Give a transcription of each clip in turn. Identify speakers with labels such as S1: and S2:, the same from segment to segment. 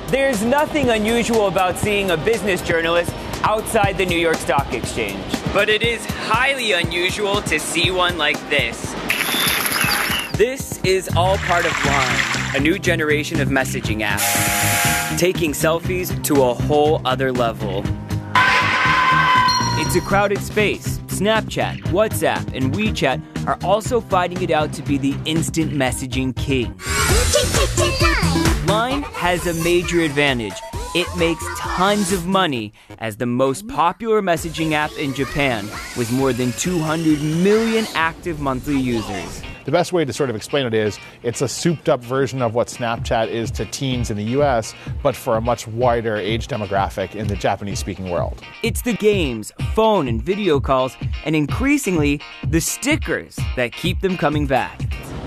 S1: There's nothing unusual about seeing a business journalist outside the New York Stock Exchange. But it is highly unusual to see one like this. This is all part of Line, a new generation of messaging apps, taking selfies to a whole other level. It's a crowded space. Snapchat, WhatsApp, and WeChat are also fighting it out to be the instant messaging king. Line has a major advantage. It makes tons of money as the most popular messaging app in Japan with more than 200 million active monthly users.
S2: The best way to sort of explain it is, it's a souped-up version of what Snapchat is to teens in the US, but for a much wider age demographic in the Japanese-speaking world.
S1: It's the games, phone and video calls, and increasingly, the stickers that keep them coming back.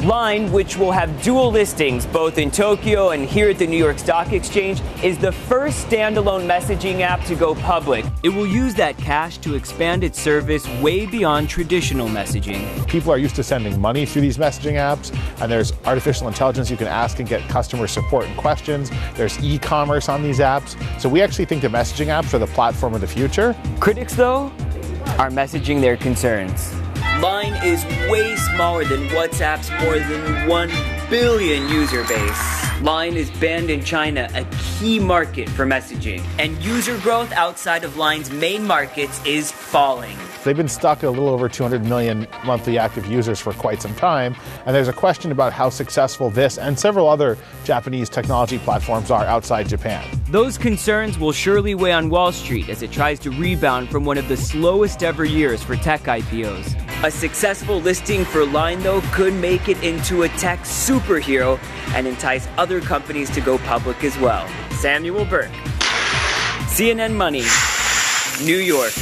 S1: Line, which will have dual listings both in Tokyo and here at the New York Stock Exchange, is the first standalone messaging app to go public. It will use that cash to expand its service way beyond traditional messaging.
S2: People are used to sending money through these messaging apps, and there's artificial intelligence you can ask and get customer support and questions. There's e-commerce on these apps. So we actually think the messaging apps are the platform of the future.
S1: Critics, though, are messaging their concerns. Line is way smaller than WhatsApp's more than 1 billion user base. Line is banned in China, a key market for messaging, and user growth outside of Line's main markets is falling.
S2: They've been stuck at a little over 200 million monthly active users for quite some time, and there's a question about how successful this and several other Japanese technology platforms are outside Japan.
S1: Those concerns will surely weigh on Wall Street as it tries to rebound from one of the slowest ever years for tech IPOs. A successful listing for Line, though, could make it into a tech superhero and entice other companies to go public as well. Samuel Burke, CNN Money, New York.